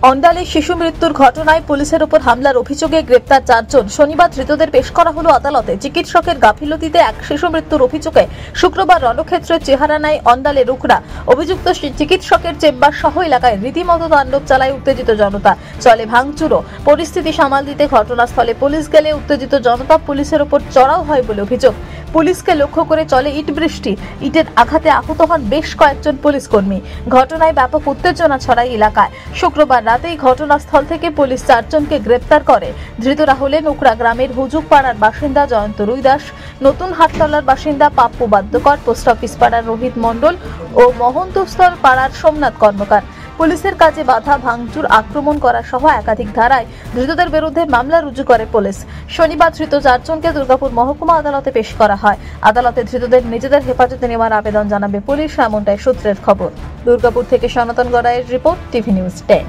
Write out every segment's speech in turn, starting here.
অন্ডালে শিশু মৃত্যুর ঘটনায় পুলিশের উপর হামলার অভিযোগে গ্রেপ্তার 4 জন। শনিবার ধৃতদের পেশ করা হলো আদালতে। চিকিৎসকের গাফিলতিতে এক শিশু মৃত্যুর অভিযোগে শুক্রবার রণক্ষেত্রের চেহারা নেয় অন্ডালে রুকরা। অভিযুক্ত চিকিৎসকের চেম্বার সহ এলাকায় রীতিমতো তাণ্ডব চালায় উত্তেজিত জনতা। চলে ভাঙচুরও। পরিস্থিতি সামাল দিতে ঘটনাস্থলে পুলিশ গেলে উত্তেজিত জনতা পুলিশের উপর চড়াও হয় বলে অভিযোগ। পুলিশকে লক্ষ্য করে চলে ইট বৃষ্টি। ইটের আঘাতে আহত হন বেশ কয়েকজন পুলিশ কর্মী। ঘটনায় ব্যাপক উত্তেজনা ছড়ায় এলাকায়। শুক্রবার রাতেই ঘটনাস্থল থেকে পুলিশ 4 জনকে গ্রেপ্তার করে। ধৃতরা হলেন উকড়া গ্রামের হুজুক পাড়ার বাসিন্দা জয়ন্ত রুইদাস, নতুন হাটতলার বাসিন্দা পাপ্পু বাদ্যকর, পোস্ট অফিস পাড়ার রোহিত মণ্ডল ও মহন্তস্থল পাড়ার সোমনাথ কর্মকার। পুলিশের কাজে বাধা, ভাঙচুর, আক্রমণ করা সহ একাধিক ধারায় ধৃতদের বিরুদ্ধে মামলা রুজু করে পুলিশ। শনিবার ধৃত 4 জনকে দুর্গাপুর মহকুমা আদালতে পেশ করা হয়। আদালতে ধৃতদের নিজেদের হেফাজতে নেওয়ার আবেদন জানাবে পুলিশ, এমনটাই সূত্রের খবর। দুর্গাপুর থেকে সনাতন গড়াইয়ের রিপোর্ট, টিভি নিউজ 10।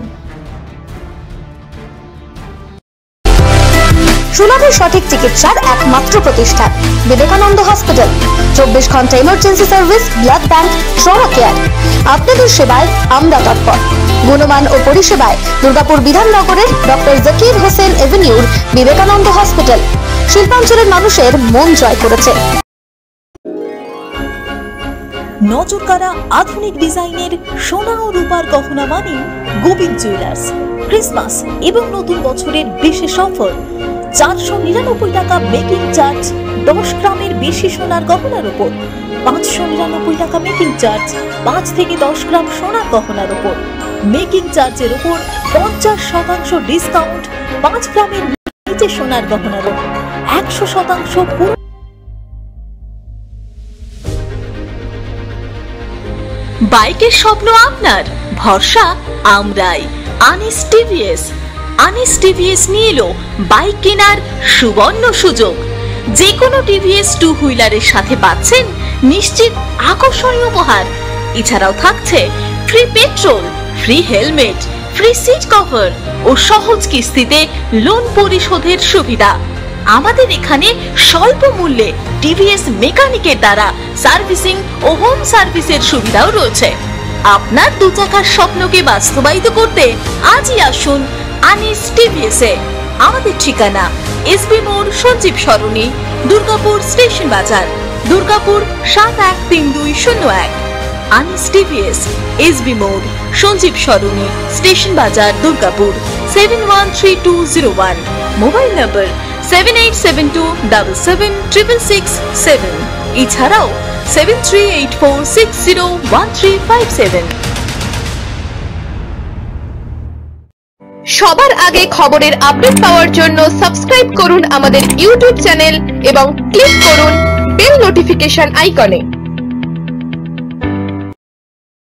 সুলভ সঠিক চিকিৎসার একমাত্র প্রতিষ্ঠান বিবেকানন্দ হসপিটাল। 24 ঘন্টা emergency service, blood bank, trauma care. আপনাদের সেবায় আমরা তৎপর। গুণমান ও পরিষেবায় দুর্গাপুর বিধাননগরের ডক্টর জাকির হোসেন এভিনিউর বিবেকানন্দ হসপিটাল শিল্পাঞ্চলের মানুষের মন জয় করেছে। নজরকাড়া আধুনিক ডিজাইনের সোনা ও রূপার গহনা মানে গোবিন্দ জুয়েলার্স। ক্রিসমাস এবং নতুন বছরের বিশেষ অফার। 499 টাকা মেকিং চার্জ 10 গ্রামের বেশি সোনার গহনার উপর। 599 টাকা মেকিং চার্জ 5 থেকে 10 গ্রাম সোনার গহনার উপর। মেকিং চার্জের উপর 50% ডিসকাউন্ট। 5 গ্রামের নিচে সোনার গহনার উপর 100% বাইকের স্বপ্ন আপনার, ভরসা আমরাই। আনিস টিভিএস। আনিস টিভিএস নিয়ে এলো বাইক কেনার সুবর্ণ সুযোগ। যে কোনো টিভিএস 2 হুইলারের সাথে পাচ্ছেন নিশ্চিত আকর্ষণীয় উপহার। এছাড়াও থাকছে free petrol, free helmet, free seat cover ও সহজ কিস্তিতে লোন পরিশোধের সুবিধা। আমাদের এখানে স্বল্প মূল্যে টিভিএস মেকানিকের দ্বারা সার্ভিসিং ও হোম সার্ভিসের সুবিধাও রয়েছে। আপনার 2 চাকার স্বপ্নকে বাস্তবায়িত করতে আজই আসুন আনিস টিভিএসে। আমাদের ঠিকানা এসবি মোড়, সঞ্জীব সরণি, দুর্গাপুর স্টেশন বাজার, দুর্গাপুর 713201। আনিস টিভিএস, এসবি মোড়, সঞ্জীব সরণি, স্টেশন বাজার, দুর্গাপুর 713201। মোবাইল নম্বর 7872776667। এছাড়াও 7384601357। সবার আগে খবরের আপডেট পাওয়ার জন্য সাবস্ক্রাইব করুন আমাদের ইউটিউব চ্যানেল এবং ক্লিক করুন বেল নোটিফিকেশন আইকনে।